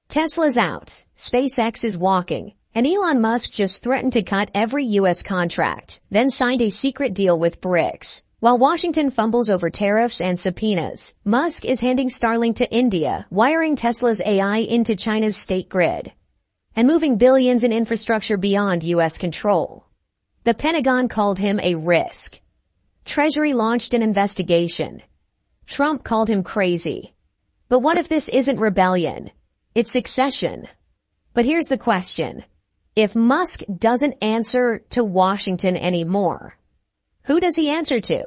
Tesla's out, SpaceX is walking, and Elon Musk just threatened to cut every U.S. contract, then signed a secret deal with BRICS. While Washington fumbles over tariffs and subpoenas, Musk is handing Starlink to India, wiring Tesla's AI into China's state grid, and moving billions in infrastructure beyond U.S. control. The Pentagon called him a risk. Treasury launched an investigation. Trump called him crazy. But what if this isn't rebellion? It's succession. But here's the question. If Musk doesn't answer to Washington anymore, who does he answer to?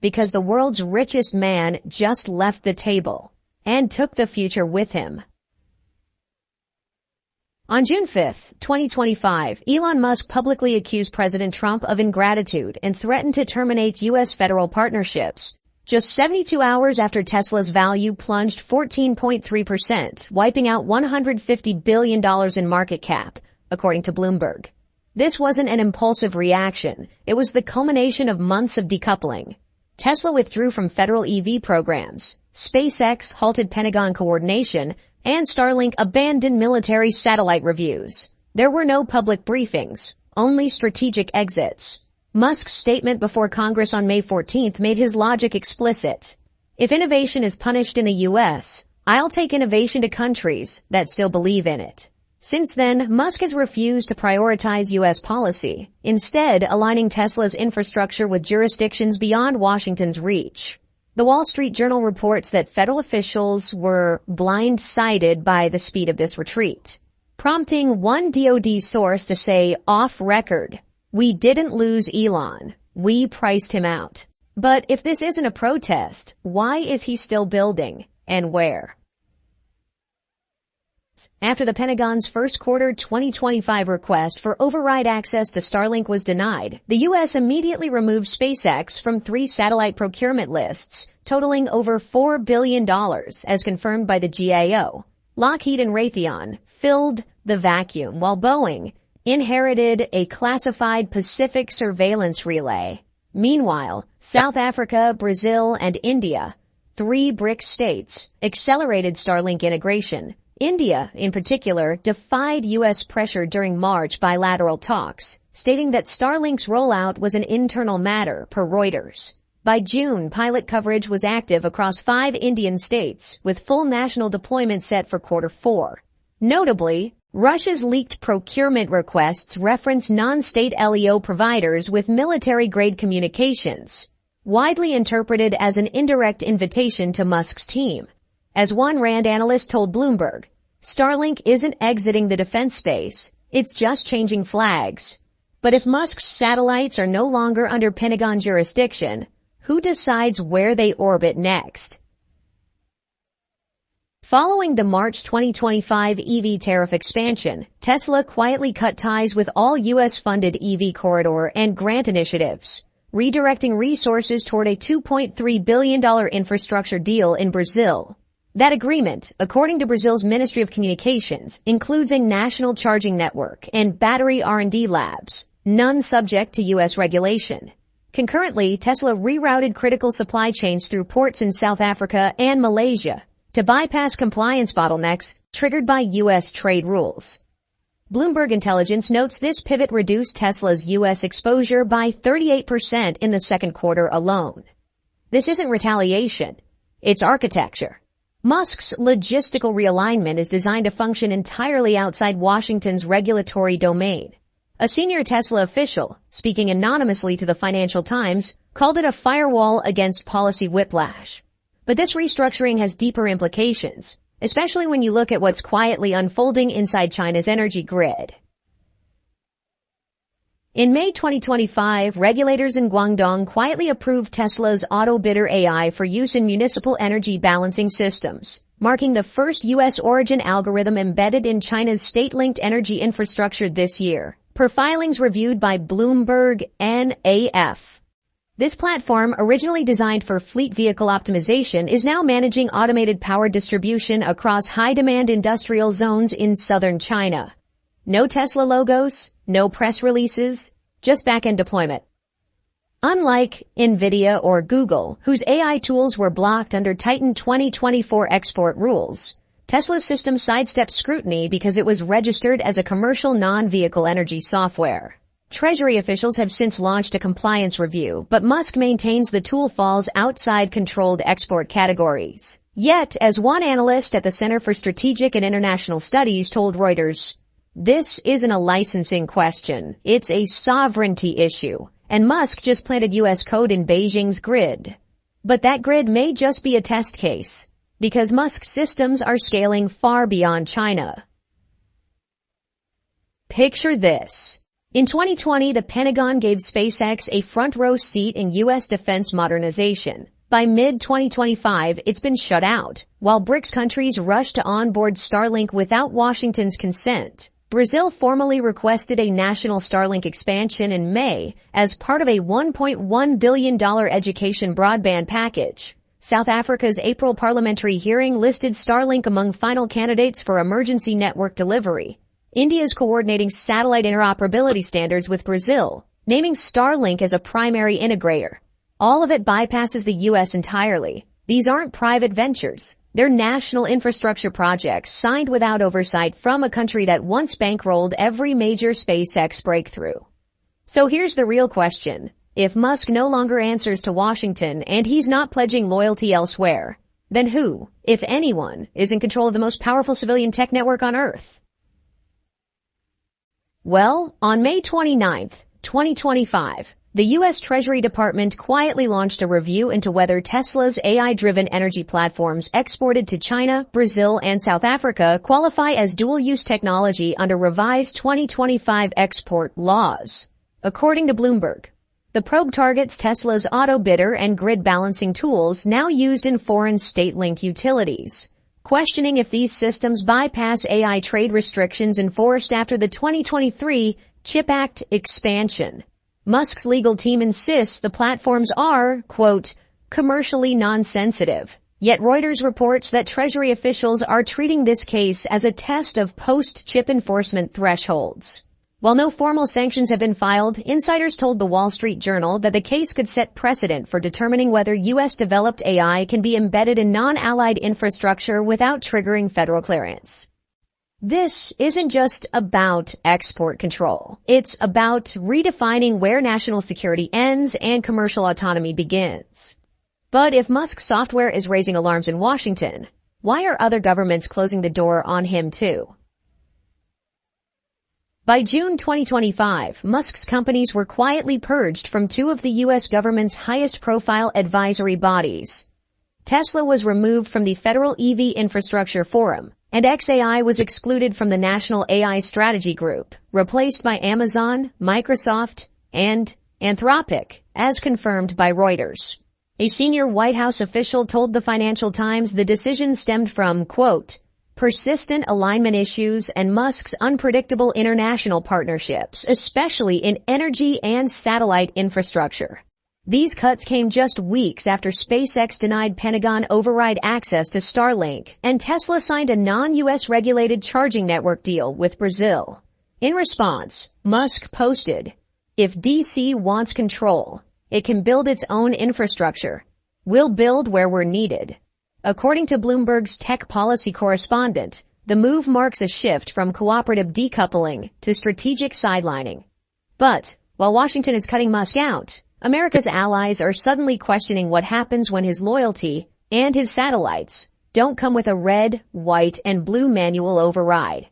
Because the world's richest man just left the table and took the future with him. On June 5, 2025, Elon Musk publicly accused President Trump of ingratitude and threatened to terminate U.S. federal partnerships. Just 72 hours after Tesla's value plunged 14.3%, wiping out $150 billion in market cap, according to Bloomberg. This wasn't an impulsive reaction. It was the culmination of months of decoupling. Tesla withdrew from federal EV programs. SpaceX halted Pentagon coordination, and Starlink abandoned military satellite reviews. There were no public briefings, only strategic exits. Musk's statement before Congress on May 14th made his logic explicit. If innovation is punished in the U.S., I'll take innovation to countries that still believe in it. Since then, Musk has refused to prioritize U.S. policy, instead aligning Tesla's infrastructure with jurisdictions beyond Washington's reach. The Wall Street Journal reports that federal officials were blindsided by the speed of this retreat, prompting one DoD source to say off record, "We didn't lose Elon. We priced him out." But if this isn't a protest, why is he still building, and where? After the Pentagon's first quarter 2025 request for override access to Starlink was denied, the U.S. immediately removed SpaceX from 3 satellite procurement lists, totaling over $4 billion, as confirmed by the GAO. Lockheed and Raytheon filled the vacuum, while Boeing inherited a classified Pacific surveillance relay. Meanwhile, South Africa, Brazil, and India, 3 BRICS states, accelerated Starlink integration. India, in particular, defied U.S. pressure during March bilateral talks, stating that Starlink's rollout was an internal matter, per Reuters. By June, pilot coverage was active across 5 Indian states, with full national deployment set for quarter 4. Notably, Russia's leaked procurement requests reference non-state LEO providers with military-grade communications, widely interpreted as an indirect invitation to Musk's team. As one RAND analyst told Bloomberg, Starlink isn't exiting the defense space, it's just changing flags. But if Musk's satellites are no longer under Pentagon jurisdiction, who decides where they orbit next? Following the March 2025 EV tariff expansion, Tesla quietly cut ties with all U.S.-funded EV corridor and grant initiatives, redirecting resources toward a $2.3 billion infrastructure deal in Brazil. That agreement, according to Brazil's Ministry of Communications, includes a national charging network and battery R&D labs, none subject to U.S. regulation. Concurrently, Tesla rerouted critical supply chains through ports in South Africa and Malaysia to bypass compliance bottlenecks triggered by U.S. trade rules. Bloomberg Intelligence notes this pivot reduced Tesla's U.S. exposure by 38% in the second quarter alone. This isn't retaliation, it's architecture. Musk's logistical realignment is designed to function entirely outside Washington's regulatory domain. A senior Tesla official, speaking anonymously to the Financial Times, called it a firewall against policy whiplash. But this restructuring has deeper implications, especially when you look at what's quietly unfolding inside China's energy grid. In May 2025, regulators in Guangdong quietly approved Tesla's auto bidder AI for use in municipal energy balancing systems, marking the first U.S. origin algorithm embedded in China's state-linked energy infrastructure this year, per filings reviewed by Bloomberg NAF. This platform, originally designed for fleet vehicle optimization, is now managing automated power distribution across high-demand industrial zones in southern China. No Tesla logos, no press releases, just back-end deployment. Unlike NVIDIA or Google, whose AI tools were blocked under tightened 2024 export rules, Tesla's system sidestepped scrutiny because it was registered as a commercial non-vehicle energy software. Treasury officials have since launched a compliance review, but Musk maintains the tool falls outside controlled export categories. Yet, as one analyst at the Center for Strategic and International Studies told Reuters, this isn't a licensing question, it's a sovereignty issue, and Musk just planted U.S. code in Beijing's grid. But that grid may just be a test case, because Musk's systems are scaling far beyond China. Picture this. In 2020, the Pentagon gave SpaceX a front-row seat in U.S. defense modernization. By mid-2025, it's been shut out, while BRICS countries rushed to onboard Starlink without Washington's consent. Brazil formally requested a national Starlink expansion in May as part of a $1.1 billion education broadband package. South Africa's April parliamentary hearing listed Starlink among final candidates for emergency network delivery. India is coordinating satellite interoperability standards with Brazil, naming Starlink as a primary integrator. All of it bypasses the U.S. entirely. These aren't private ventures. They're national infrastructure projects signed without oversight from a country that once bankrolled every major SpaceX breakthrough. So here's the real question. If Musk no longer answers to Washington and he's not pledging loyalty elsewhere, then who, if anyone, is in control of the most powerful civilian tech network on Earth? Well, on May 29, 2025, the U.S. Treasury Department quietly launched a review into whether Tesla's AI-driven energy platforms exported to China, Brazil, and South Africa qualify as dual-use technology under revised 2025 export laws. According to Bloomberg, the probe targets Tesla's auto bidder and grid balancing tools now used in foreign state-linked utilities, questioning if these systems bypass AI trade restrictions enforced after the 2023 CHIP Act expansion. Musk's legal team insists the platforms are, quote, commercially non-sensitive. Yet Reuters reports that Treasury officials are treating this case as a test of post-chip enforcement thresholds. While no formal sanctions have been filed, insiders told the Wall Street Journal that the case could set precedent for determining whether U.S.-developed AI can be embedded in non-allied infrastructure without triggering federal clearance. This isn't just about export control. It's about redefining where national security ends and commercial autonomy begins. But if Musk's software is raising alarms in Washington, why are other governments closing the door on him too? By June 2025, Musk's companies were quietly purged from two of the U.S. government's highest-profile advisory bodies. Tesla was removed from the Federal EV Infrastructure Forum, and XAI was excluded from the National AI Strategy Group, replaced by Amazon, Microsoft, and Anthropic, as confirmed by Reuters. A senior White House official told the Financial Times the decision stemmed from, quote, persistent alignment issues and Musk's unpredictable international partnerships, especially in energy and satellite infrastructure. These cuts came just weeks after SpaceX denied Pentagon override access to Starlink, and Tesla signed a non-U.S. regulated charging network deal with Brazil. In response, Musk posted, if DC wants control, it can build its own infrastructure. We'll build where we're needed. According to Bloomberg's tech policy correspondent, the move marks a shift from cooperative decoupling to strategic sidelining. But, while Washington is cutting Musk out, America's allies are suddenly questioning what happens when his loyalty and his satellites don't come with a red, white, and blue manual override.